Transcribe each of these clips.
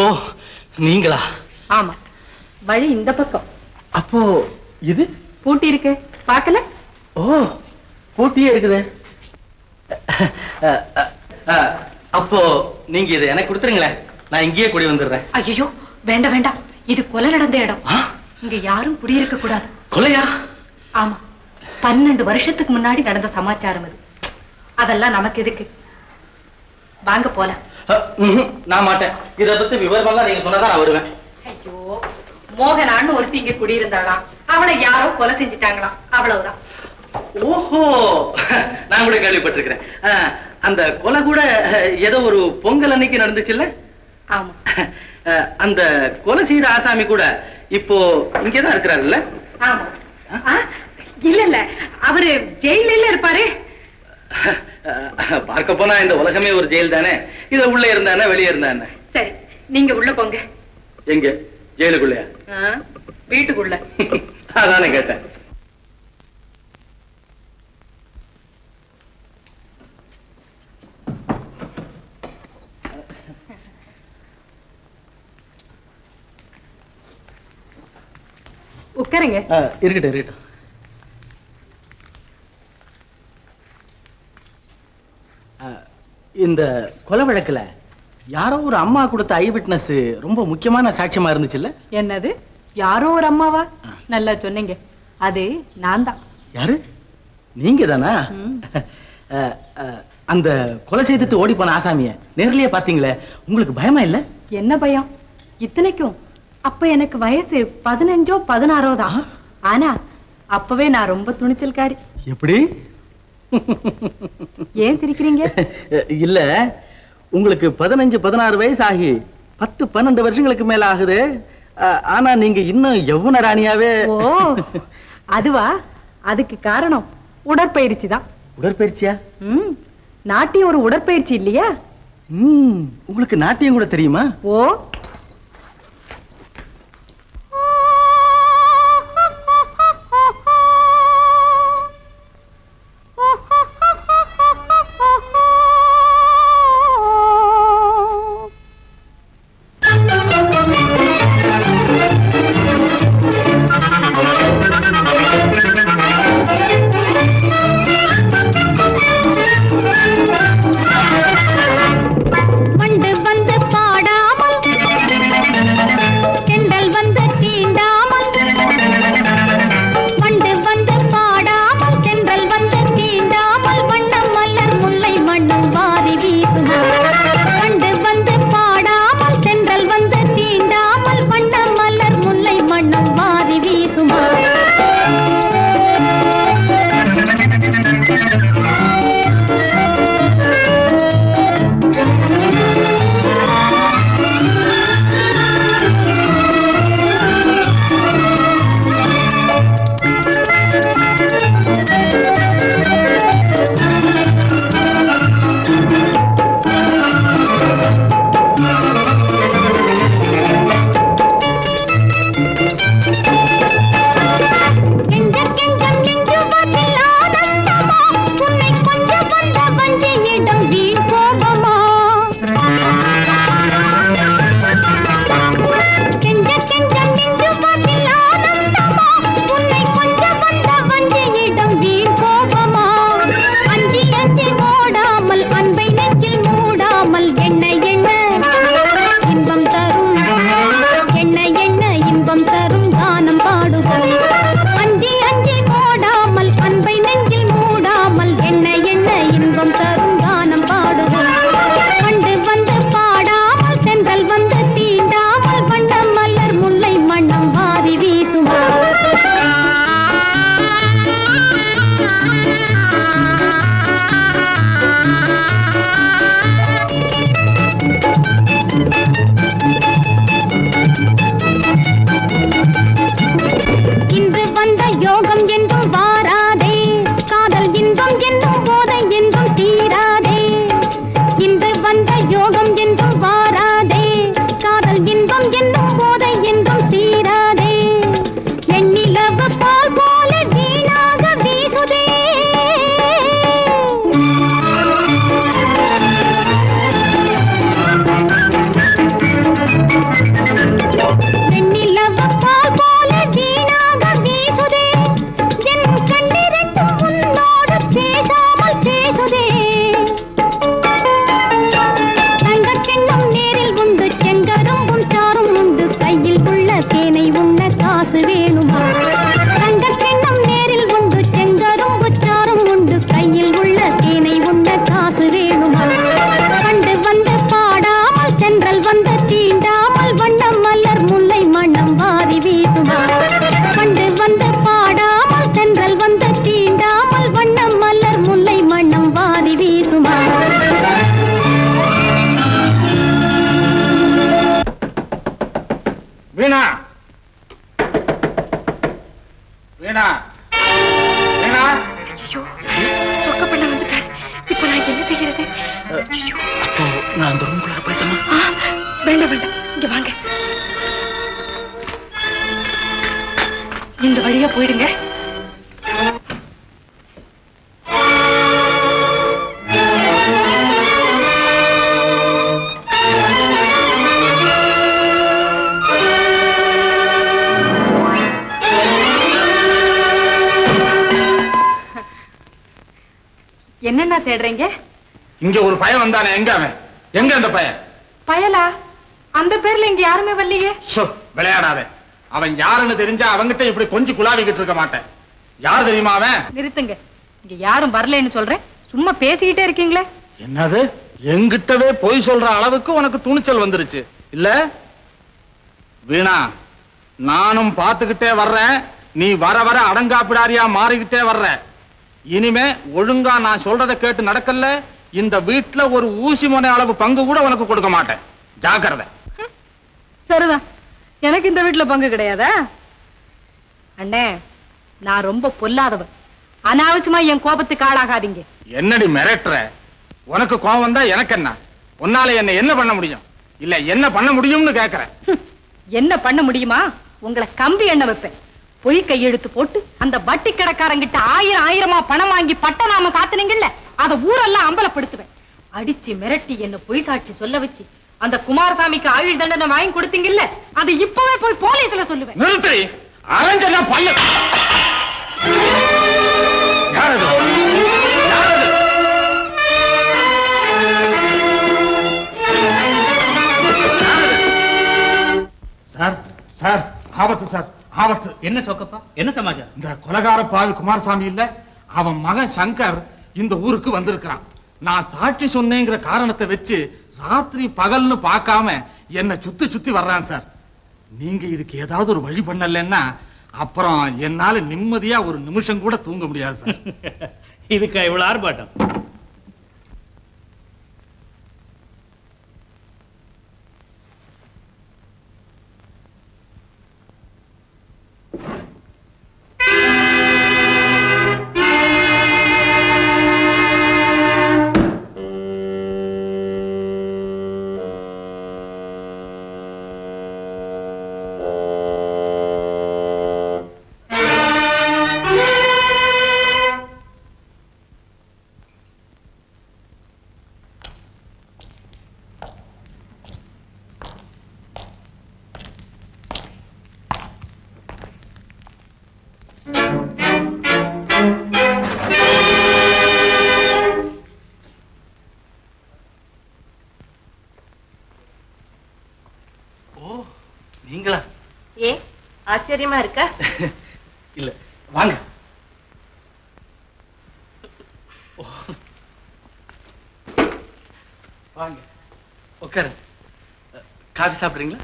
ஓ நீங்களா? ஆமா, வழி இந்த பக்கம். அப்போ இது பூட்டி இருக்கு, பார்க்கல? ஓ பூட்டியே இருக்குது. அப்போ நீங்க இதை எனக்கு கொடுத்துருங்களேன், நான் இங்கேயே குடி வந்துடுறேன். ஐயோ வேண்டாம் வேண்டாம், இது கொலை நடந்த இடம். இங்க யாரும் குடியிருக்க கூடாது. கொலையா? ஆமா, 12 வருஷத்துக்கு முன்னாடி நடந்த சமாச்சாரம் அது. அதெல்லாம் நமக்கு எதுக்கு? வாங்க போலாம். நான் மாட்டேன். இதை பத்தி விவரமெல்லாம் நீங்க சொன்னதான் நான் வருவேன். ஐயோ, மோகனான்னு ஒருத்தி இங்க குடியிருந்தாளாம், அவளை யாரோ கொலை செஞ்சுட்டாங்களாம், அவ்வளவுதான். ஓஹோ, நான் கூட கேள்விப்பட்டிருக்கிறேன். அந்த கொலை கூட ஏதோ ஒரு பொங்கல் அன்னைக்கு நடந்துச்சுல்ல? ஆமா. அந்த கொலை செய்த ஆசாமி கூட இப்போ இங்கதான் இருக்கிறாருல்ல? ஆமா. இல்ல இல்ல, அவரு ஜெயில இருப்பாரு. பார்க்க போனா இந்த உலகமே ஒரு ஜெயில் தானே. இத உள்ள இருந்தானே வெளியே இருந்தானே. சரி, நீங்க உள்ள போங்க. எங்க? ஜெயிலுக்குள்ளயா? வீட்டுக்குள்ள. அதானே கேட்டேன். உட்காருங்க. இருக்கட்டும் இருக்கட்டும். இந்த கொலை வழக்குல யாரோ ஒரு அம்மா கொடுத்த ஐ விட்னஸ் ரொம்ப முக்கியமான சாட்சியமா இருந்துச்சுல்ல? என்னது, யாரோ ஒரு அம்மாவா? நல்லா சொன்னீங்க, அது நான் தான். யாரு? நீங்க தானா? அந்த கொலை செய்துட்டு ஓடி போன ஆசாமிய நேர்லயே பாத்தீங்களே, உங்களுக்கு பயமா இல்ல? என்ன பயம்? இத்தனைக்கும் அப்ப எனக்கு வயசு 15ஓ 16ஓ தான். ஆனா அப்பவே நான் ரொம்ப துணிச்சல்காரி. எப்படி? ஏன் சிரிக்கிறீங்க? இல்ல, உங்களுக்கு 15 16 வயசு ஆகி 10 12 வருஷங்களுக்கு மேல ஆகுது. ஆனா நீங்க இன்னும் யௌவன ராணியாவே. ஓ அதுவா? அதுக்கு காரணம் உடற்பயிற்சி தான். உடற்பயிற்சியா? நாட்டியம் ஒரு உடற்பயிற்சி இல்லையா? உங்களுக்கு நாட்டியம் கூட தெரியுமா? ஓ, பால் போல வீணாக வீசுதே போயிடுங்க. என்னன்னா தேடுறீங்க? இங்க ஒரு பையன் வந்தானே, எங்க அவன்? எங்க அந்த பையன்? பயலா? அந்த பேர்ல இங்க யாருமே வரலையே. விளையாடாத. அவன் யாருன்னு தெரிஞ்சா அவங்கிட்ட இப்படி கொஞ்சம் குலாவிக்கிட்டு இருக்க மாட்டேன். யார் தெரியுமா அவன்? நிறுத்துங்க. இங்க யாரும் வரலன்னு சொல்றேன், சும்மா பேசிக்கிட்டே இருக்கீங்களே. என்னது? எங்கிட்டவே பொய் சொல்ற அளவுக்கு உனக்கு துணிச்சல் வந்துருச்சு இல்ல வீணா? நானும் பார்த்துக்கிட்டே வர்றேன். நீ வர வர அடங்காப்பிடாரியா மாறிக்கிட்டே வர்ற. இனிமே ஒழுங்கா நான் சொல்றதை கேட்டு நடக்கல, இந்த வீட்டுல ஒரு ஊசி முனை அளவு பங்கு கூட உனக்கு கொடுக்க மாட்டேன். ஜாக்கிரதை. சரிதான், எனக்கு இந்த வீட்டுல பங்கு கிடையாதா? அண்ணே, நான் ரொம்ப பொல்லாதவன். அனாவசியமா என் கோபத்துக்கு ஆளாகாதீங்க. என்னடி மிரட்டுற? உனக்கு கோபம் வந்தா எனக்கு என்ன? உன்னால என்ன பண்ண முடியும்? இல்ல என்ன பண்ண முடியும்னு கேக்குறேன். என்ன பண்ண முடியுமா? உங்களை கம்பி எண்ண வைப்பேன். பொய் கையெழுத்து போட்டு அந்த வட்டி கடைக்காரங்கிட்ட ஆயிரமா பணம் வாங்கி பட்டநாம காத்துனீங்கல்ல, அத ஊரெல்லாம் அம்பலப்படுத்துவேன். அடிச்சு மிரட்டி என்ன பொய் சாட்சி சொல்ல வச்சு அந்த குமாரசாமிக்கு ஆயுள் தண்டனை வாங்கி கொடுத்தீங்கல்ல, அது இப்பவே போய் போலீஸ்ல சொல்லுவேன். நிறுத்தி அரஞ்சனா பையன். யாரது? யாரது? சார் சார், ஆபத்து சார், ஆபத்து. என்ன சொக்கப்பா, என்ன சமாச்சாரம்? இந்த கொலகார பாவி குமாரசாமி இல்ல, அவன் மகன் சங்கர் இந்த ஊருக்கு வந்திருக்கிறான். நான் சாட்சி சொன்னேங்கிற காரணத்தை வச்சு ராத்திரி பகல்னு பார்க்காம என்ன சுத்தி சுத்தி வர்றான் சார். நீங்க இதுக்கு ஏதாவது ஒரு வழி பண்ணலன்னா அப்புறம் என்னால நிம்மதியா ஒரு நிமிஷம் கூட தூங்க முடியாது சார். இதுக்கு இவ்வளவு ஆர்ப்பாட்டம்? நீங்களா? ஏ ஆச்சரியமா இருக்கா? இல்ல, வாங்க. வாங்க உட்காரு. காபி சாப்பிடுறீங்களா?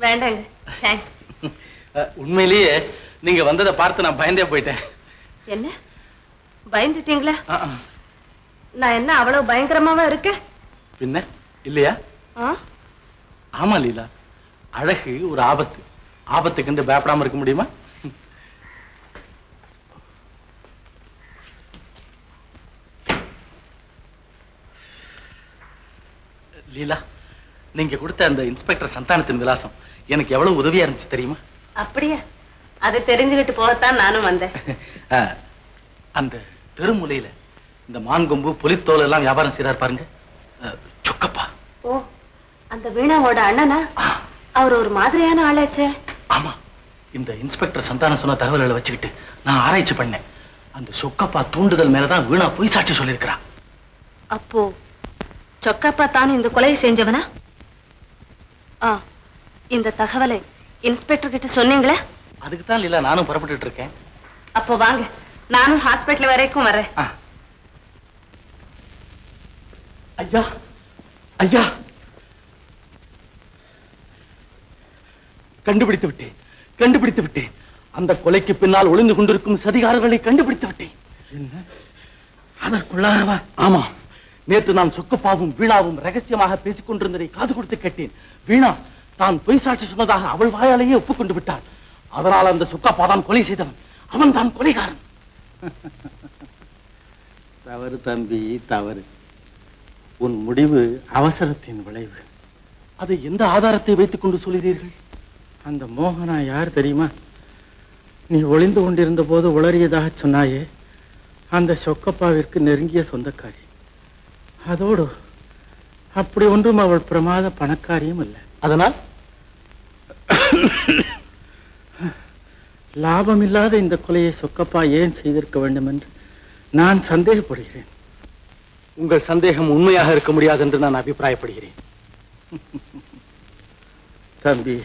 வேண்டாங்க, தேங்க்ஸ். உண்மையிலேயே நீங்க வந்ததை பார்த்து நான் பயந்தே போயிட்டேன். என்ன பயந்துட்டீங்களா? நான் என்ன அவ்வளவு பயங்கரமாவா இருக்கேன்? பின்ன இல்லையா? ஆமா லீலா, அழகு ஒரு ஆபத்து. ஆபத்துக்கு பயப்படாம இருக்க முடியுமா? லீலா, நீங்க கொடுத்த அந்த இன்ஸ்பெக்டர் சந்தானத்தின் விலாசம் எனக்கு எவ்வளவு உதவியா இருந்துச்சு தெரியுமா? அப்படியா? அதை தெரிஞ்சுக்கிட்டு போகத்தான் நானும் வந்தேன். அந்த தெருமுலையில இந்த மான்கொம்பு புலித்தோல் எல்லாம் வியாபாரம் செய்யறாரு பாருங்க, சொக்கப்பா. ஓ, அந்த வீணாவோட அண்ணனா? அவர் ஒரு மாதிரியான ஆளாச்சே. ஆமா, இந்த இன்ஸ்பெக்டர் சந்தானம் சொன்ன தகவல்களை வச்சுக்கிட்டு நான் ஆராய்ச்சி பண்ணேன். அந்த சொக்கப்பா தூண்டுதல் மேலதான் வீணா பொய் சாட்சி சொல்லியிருக்கிறா. அப்போ சொக்கப்பா தான் இந்த கொலையை செஞ்சவனா? இந்த தகவலை இன்ஸ்பெக்டர் கிட்ட சொன்னீங்களா? அதுக்குதான் இல்ல நானும் புறப்பட்டு இருக்கேன். அப்போ வாங்க, நானும் ஹாஸ்பிட்டல் வரைக்கும் வரேன். ஐயா ஐயா, கண்டுபிடித்து விட்டேன், கண்டுபிடித்து விட்டேன். அந்த கொலைக்கு பின்னால் ஒளிந்து கொண்டிருக்கும் சதிகாரர்களை கண்டுபிடித்து விட்டேன். என்ன அதற்குள்ளாரவா? ஆமா, நேற்று நான் சொக்கப்பாவும் வீணாவும் ரகசியமாக பேசிக் கொண்டிருந்ததை காது கொடுத்து கேட்டேன். வீணா தான் பொய் சாட்சி சொன்னதாக அவள் வாயாலேயே ஒப்புக்கொண்டு விட்டாள். அதனால் அந்த சொக்கப்பா தான் கொலை செய்தவன், அவன் தான் கொலைகாரன். தவறு தம்பி, தவறு. உன் முடிவு அவசரத்தின் விளைவு. அதை எந்த ஆதாரத்தை வைத்துக் கொண்டு சொல்கிறீர்கள்? அந்த மோகனா யார் தெரியுமா? நீ ஒளிந்து கொண்டிருந்த போது உளறியதாக சொன்னாயே, அந்த சொக்கப்பாவிற்கு நெருங்கிய சொந்தக்காரி. அதோடு அப்படி ஒன்றும் அவள் பிரமாத பணக்காரியும் அல்ல. அதனால் லாபமில்லாத இந்த கொலையை சொக்கப்பா ஏன் செய்திருக்க வேண்டும் என்று நான் சந்தேகப்படுகிறேன். உங்கள் சந்தேகம் உண்மையாக இருக்க முடியாது என்று நான் அபிப்பிராயப்படுகிறேன். தம்பி,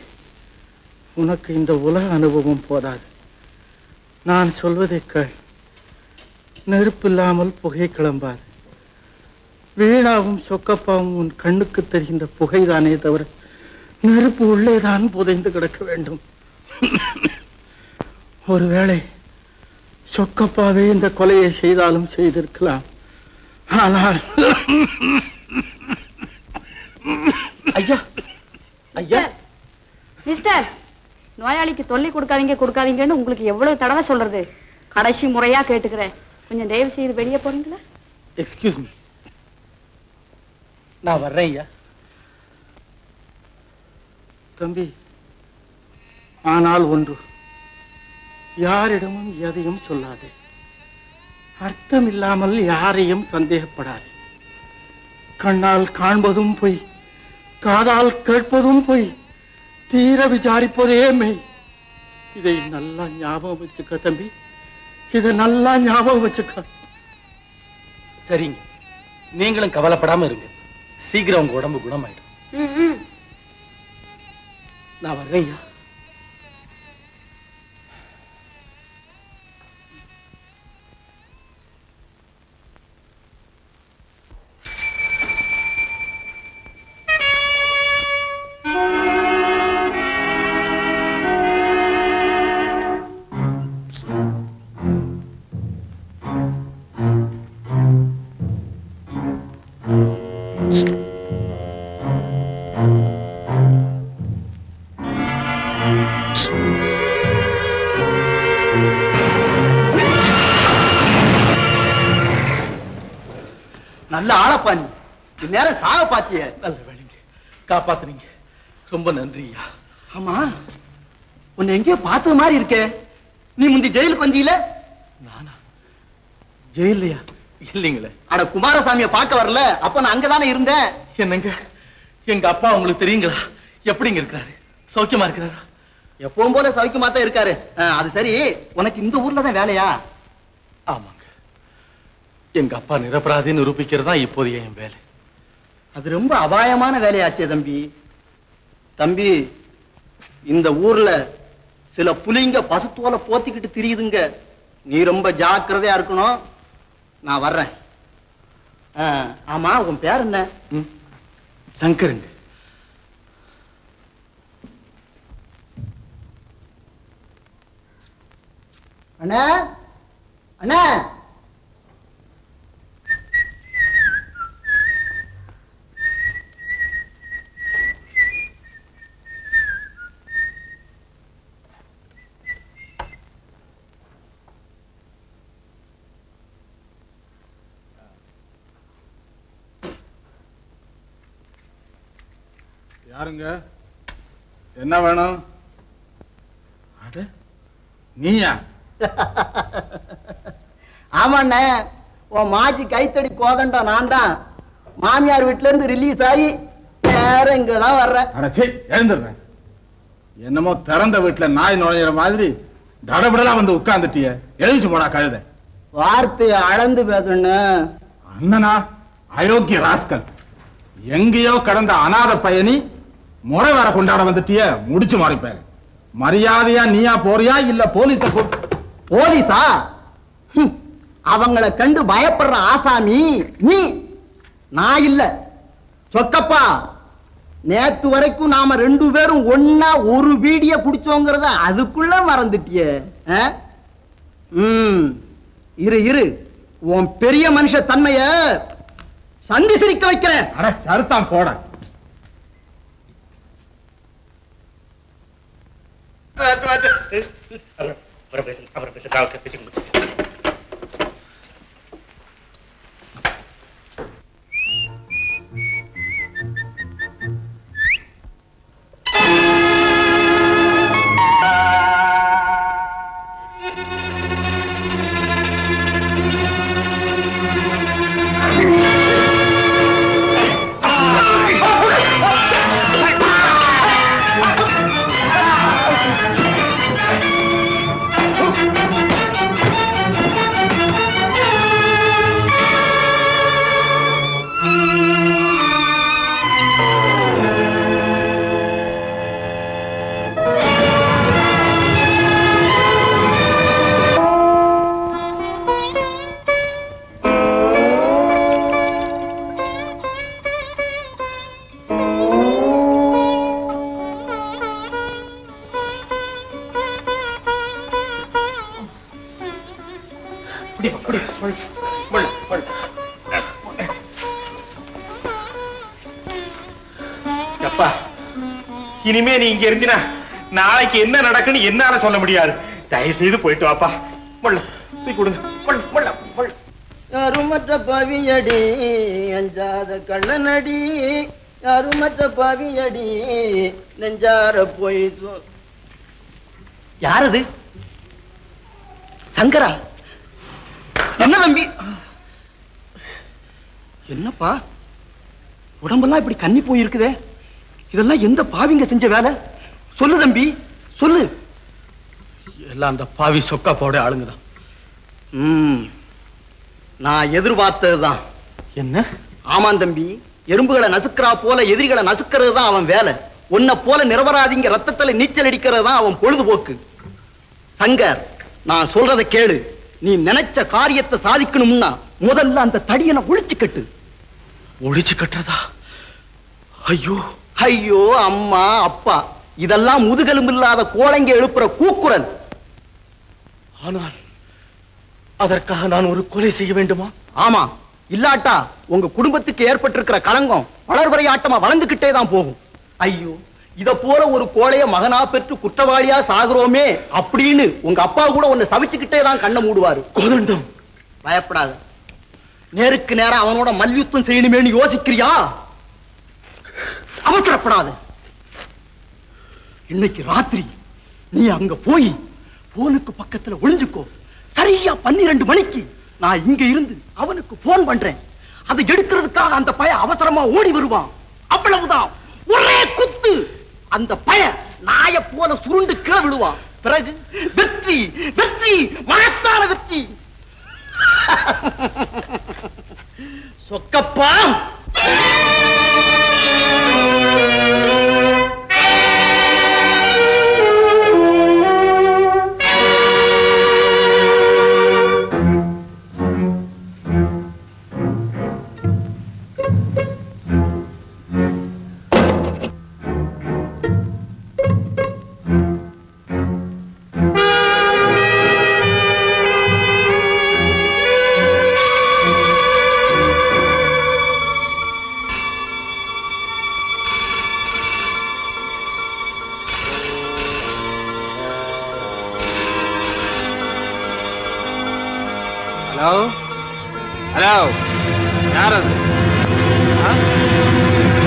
உனக்கு இந்த உலக அனுபவம் போதாது. நான் சொல்வதை கேள். நெருப்பில்லாமல் புகை கிளம்பாது. வீணாவும் சொக்கப்பாவும் உன் கண்ணுக்கு தெரிகின்ற புகைதானே தவிர நெருப்பு உள்ளேதான் புதைந்து கிடக்க வேண்டும். ஒருவேளை சொக்கப்பாவே இந்த கொலையை செய்தாலும் செய்திருக்கலாம். ஆனால் ஐயா ஐயா மிஸ்டர், நோயாளிக்கு தொல்லை கொடுக்காதீங்கன்னு உங்களுக்கு எவ்வளவு தடவை சொல்றது? கடைசி முறையா கேட்டுக்கிறேன். கொஞ்சம் தயவு செய்து வெளியே போறீங்களா? எக்ஸ்கியூஸ் மீ, நான் வர்றேன் ஐயா. தம்பி, ஆனால் ஒன்று, யாரிடமும் எதையும் சொல்லாதே. அர்த்தம் இல்லாமல் யாரையும் சந்தேகப்படாதே. கண்ணால் காண்பதும் பொய், காதால் கேட்பதும் பொய், தீர விசாரிப்பதே மெய். இதை நல்லா ஞாபகம் வச்சுக்க தம்பி, இதை நல்லா ஞாபகம் வச்சுக்க. சரிங்க, நீங்களும் கவலைப்படாம இருங்க. சீக்கிரம் உங்க உடம்பு குணமாயிடும். நான் வர்றேன் ஐயா. நல்ல ஆளப்பா, நீ நேரம் சாக பாத்திய. நல்ல வேலைங்க, காப்பாத்துனீங்க. ரொம்ப நன்றியா. ஆமா, உன்னை எங்கேயோ பார்த்தது மாதிரி இருக்கே. நீ முந்தி ஜெயிலுக்கு வந்தீல? நானா? ஜெயிலையா? இல்லைங்களே. அட, குமாரசாமியை பார்க்க வரல, அப்ப நான் அங்கதானே இருந்தேன். என்னங்க, எங்க அப்பா உங்களுக்கு தெரியுங்களா? எப்படிங்க இருக்கிறாரு? சௌக்கியமா இருக்கிறாரா? எப்பவும் போல சௌக்கியமா தான் இருக்காரு. அது சரி, உனக்கு இந்த ஊர்ல தான் வேலையா? ஆமாங்க, எங்க அப்பா நிரபராதி நிரூபிக்கிறதா இப்போதைய என் வேலை. அது ரொம்ப அபாயமான வேலையாச்சே தம்பி. தம்பி, இந்த ஊர்ல சில புலிங்க பசுத்தோலை போத்திக்கிட்டு திரியுதுங்க. நீ ரொம்ப ஜாக்கிரதையா இருக்கணும். நான் வர்றேன். ஆமா, உன் பேர் என்ன? சங்கருங்க. அண்ணா, அண்ணா, யாருங்க? என்ன வேணும்? நீயா? ஆமாண்ணே, உன் மாஜி கைத்தடி கோதண்டா நான் தான். மாமியார் வீட்டுல இருந்து ரிலீஸ் ஆகி வேற இங்கதான் வர்றேன். எழுந்துடுறேன். என்னமோ திறந்த வீட்டுல நாய் நுழையிற மாதிரி தடபடலா வந்து உட்கார்ந்துட்டிய. எழுந்து போடா கழுத. வார்த்தையை அளந்து பேசணுன்னு. அண்ணனா அயோக்கிய ராஸ்கல். எங்கேயோ கடந்த அநாத பயணி முறை வர கொண்டாட வந்துட்டிய. முடிச்சு மாறிப்பேன். மரியாதையா நீயா போறியா இல்ல போலீஸ? போலீஸா? அவங்களை கண்டு பயப்படுற ஆசாமி நீ, நான் இல்ல. சொக்கப்பா, நேத்து வரைக்கும் நாம ரெண்டு பேரும் ஒன்னா ஒரு பீடிய குடிச்சோங்கிறத அதுக்குள்ள மறந்துட்டிய. இரு இரு, உன் பெரிய மனுஷ தன்மைய சந்தி சிரிக்க வைக்கிறேன். அட சருத்தான் போட. அப்பா, இனிமே நீ இங்க இருந்தினா நாளைக்கு என்ன நடக்குன்னு என்னால சொல்ல முடியாது. தயவு செய்து போயிட்டு வாப்பா. கொடுங்க. யாருமற்ற பாவியடி அஞ்சாத கள்ளனடி, யாருமற்ற பாவியடி நெஞ்சார போயிட்டு. யாரது? சங்கரா? என்ன தம்பி? என்னப்பா உடம்பெல்லாம் இப்படி கண்ணி போயிருக்குதே? இதெல்லாம் எந்த பாவிங்க செஞ்ச வேலை? சொல்லு தம்பி, சொல்லு. எல்லாம் அந்த பாவி சொக்கா போட ஆளுங்கதான். நான் எதிர்பார்த்ததுதான். என்ன? ஆமாம் தம்பி, எறும்புகளை நசுக்கிறா போல எதிரிகளை நசுக்கிறது தான் அவன் வேலை. உன்னை போல நிரபராதிங்க ரத்தத்துல நீச்சல் அடிக்கிறது தான் அவன் பொழுதுபோக்கு. சங்கர், நான் சொல்றதை கேளு. நீ நினைச்ச காரியத்தை சாதிக்கணும்னா முதல்ல அந்த தடியனை ஒழிச்சு கட்டு. ஒழிச்சு கட்டுறதா? ஐயோ ஐயோ, அம்மா அப்பா, இதெல்லாம் முதுகெலும்பு இல்லாத கோழைங்க எழுப்புற கூக்குரல். ஆனால் அதற்காக நான் ஒரு கொலை செய்ய வேண்டுமா? ஆமா, இல்லாட்டா உங்க குடும்பத்துக்கு ஏற்பட்டிருக்கிற களங்கம் வளர்வரையாட்டமா வளர்ந்துகிட்டே தான் போகும். ஐயோ, இத போல ஒரு கோழைய மகனா பெற்று குற்றவாளியா சாகுறோமே அப்படின்னு உங்க அப்பா கூட உன்னை சவிச்சுக்கிட்டே தான் கண்ணை மூடுவாரு. கோதண்டம், பயப்படாத. நேருக்கு நேரம் அவனோட மல்யுத்தம் செய்யணுமேன்னு யோசிக்கிறியா? அவசரப்படாத. இன்னைக்கு ராத்திரி நீ அங்க போய் போனுக்கு பக்கத்துல ஒளிஞ்சுக்கோ. சரியா 12 மணிக்கு நான் இங்க இருந்து அவனுக்கு போன் பண்றேன். அதை எடுக்கிறதுக்காக அந்த பையன் அவசரமா ஓடி வருவான். அவ்வளவுதான், ஒரே குத்து. அந்த பையன் நாய போல சுருண்டு கீழே விழுவான். பிறகு வெற்றி, வெற்றி, மகத்தான வெற்றி. சொக்கப்பா. ஹலோ ஹலோ, யார் அது?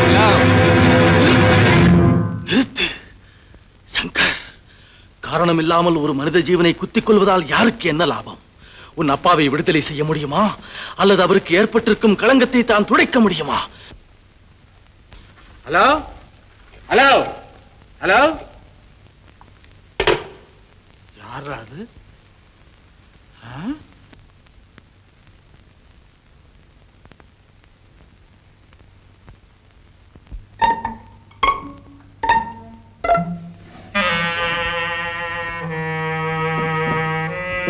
ஹலோ, நிறுத்து சங்கர். காரணம் இல்லாமல் ஒரு மனித ஜீவனை குத்திக் கொள்வதால் யாருக்கு என்ன லாபம்? உன் அப்பாவை விடுதலை செய்ய முடியுமா, அல்லது அவருக்கு ஏற்பட்டிருக்கும் களங்கத்தை தான் துடைக்க முடியுமா? ஹலோ ஹலோ ஹலோ, யார் அது?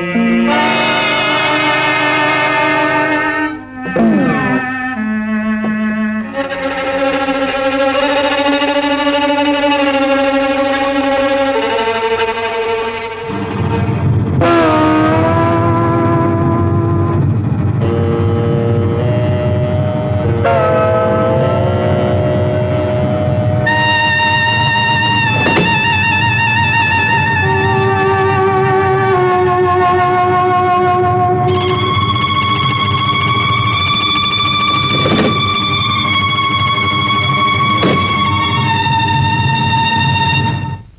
Thank you.